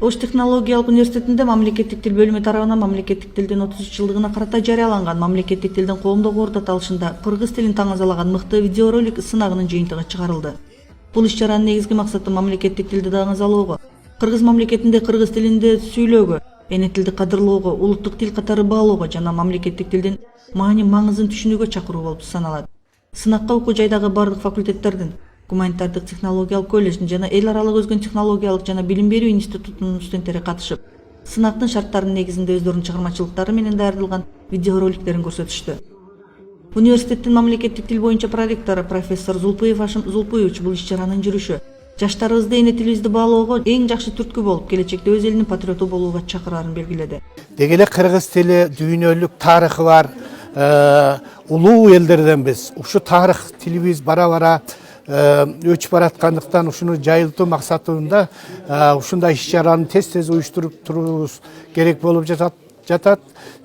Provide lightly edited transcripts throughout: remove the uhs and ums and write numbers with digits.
Ош технологиялык университетинде мамлекеттик тил бөлүмү тарабынан мамлекеттик тилдин 33-жылдыгына карата жарыяланган мамлекеттик тилдин коомдук ордот алышында кыргыз тилин таңазалаган мыкты видеоролик сынагынын жыйынтыгы чыгарылды. Бул иш-чаранын негизги максаты мамлекеттик тилди таңазалоого, кыргыз мамлекетинде кыргыз тилинде сүйлөөгө, эне тилди кадырлоого, улуттук тил катары баалоого жана мамлекеттик тилдин маани-маңызын түшүнүүгө чакыруу болуп саналат. Сынакка окуу жайдагы бардык факультеттердин, гуманитардык технологиялык колледждин жана эл аралык өзгөн технологиялык жана билим берүү институтунун студенттери катышып, сынактын шарттарынын негизинде өздөрүнүн чыгармачылыктары менен даярдалган видеороликтерин көрсөтүштү. Университеттин мамлекеттик тил боюнча проректору профессор Зулпуев Ашим Зулпуевич бул иш-чаранын жүрүшү жаштарыбызды эне тилибизди баалоого эң жакшы түрткү болуп, келечекте өз элинин патриоту болууга чакырарын белгиледи. Деги эле кыргыз тили дүйнөлүк тарыхы бар улуу элдерденбиз. Ушу тарых тилибиз бара-бара өчүп бараткандыктан ушуну жайылтуу максатында ушундай иш-чараны тез уюштуруп туруубуз керек болуп жатат.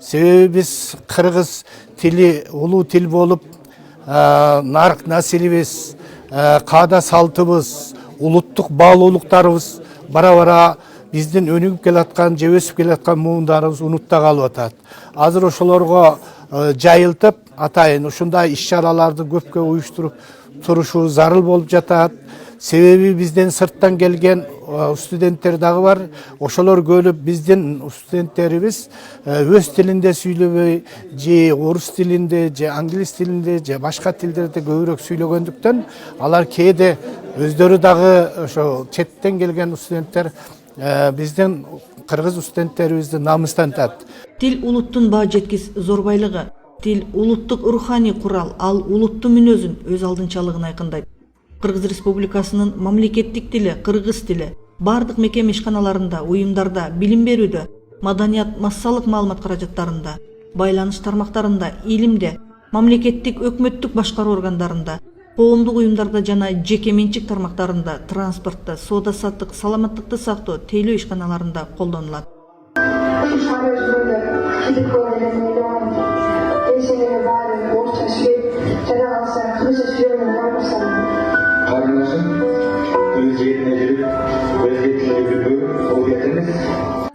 Себеби биз кыргыз тили улуу тил болуп, нарк населибиз, каада салтыбыз, улуттук баалуулуктарыбыз бара-бара биздин өнүгүп келаткан же өсүп келаткан муундарыбыз унутта калып атат. Азыр ошолорго жайылтып атайын ушундай иш-чараларды көпкө уюштуруп турушу зарыл болуп жатат. Себеби бизден сырттан келген студенттер дагы бар. Ошолор көрүп биздин студенттерибиз өз тилинде сүйлөбөй, же орус тилинде, же англис тилинде, же башка тилдерде көбүрөөк сүйлөгөндүктөн алар кээде өздөрү дагы ошо четтен келген студенттер биздин кыргыз студенттерибизди намыстантат. Тил улуттун баа жеткис зорбайлыгы, тил улуттук руханий курал, ал улуттун мүнөзүн, өз алдынчалыгын айкындайт. Кыргыз Республикасынын мамлекеттик тили, кыргыз тили бардык мекеме ишканаларында, уюмдарда, билим берүүдө, маданият, массалык маалымат каражаттарында, байланыш тармактарында, илимде, мамлекеттик өкмөттүк башкаруу органдарында, коомдук уюмдарда жана жеке менчик тармактарында, транспортто, соода-саттык, саламаттыкты сактоо, тейлөө ишканаларында колдонулат.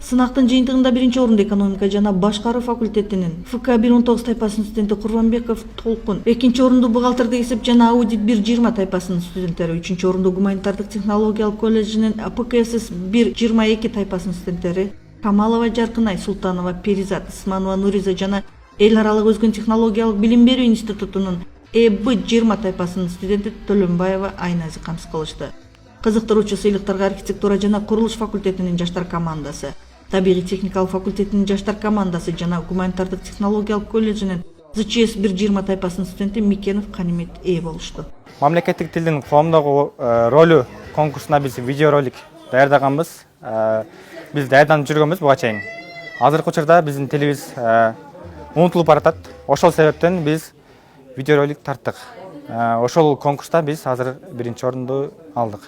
Сынактын жыйынтыгында биринчи орунду экономика жана башкаруу факультетинин ФК 119 тайпасынын студенти Курбанбеков Толкун, экинчи орунду бухгалтердик эсеп жана аудит 120 тайпасынын студенттери, үчүнчү орунду гуманитардык технологиялык колледжинин ПКСС 122 тайпасынын студенттери Камалова Жаркынай, Султанова Перизат, Исманова Нуриза жана эл аралык өзгөн технологиялык билим берүү институтунун ЭБ-20 тайпасынын студенти Төлөнбаева Айнази камсыз кылышты. Кызыктыруучу сыйлыктарга архитектура жана курулуш факультетинин жаштар командасы, табигый техникалык факультетинин жаштар командасы жана гуманитардык технологиялык колледжинин ЗЧС 120 тайпасынын студенти Микенов Канимет ээ болушту. Мамлекеттик тилдин коомдогу ролу конкурсуна биз видеоролик даярдаганбыз. Биз даярданып жүргөнбүз буга чейин. Азыркы учурда биздин тилибиз унутулуп баратат. Ошол себептен биз видеоролик тарттык. Ошол конкурста биз азыр биринчи орунду алдык.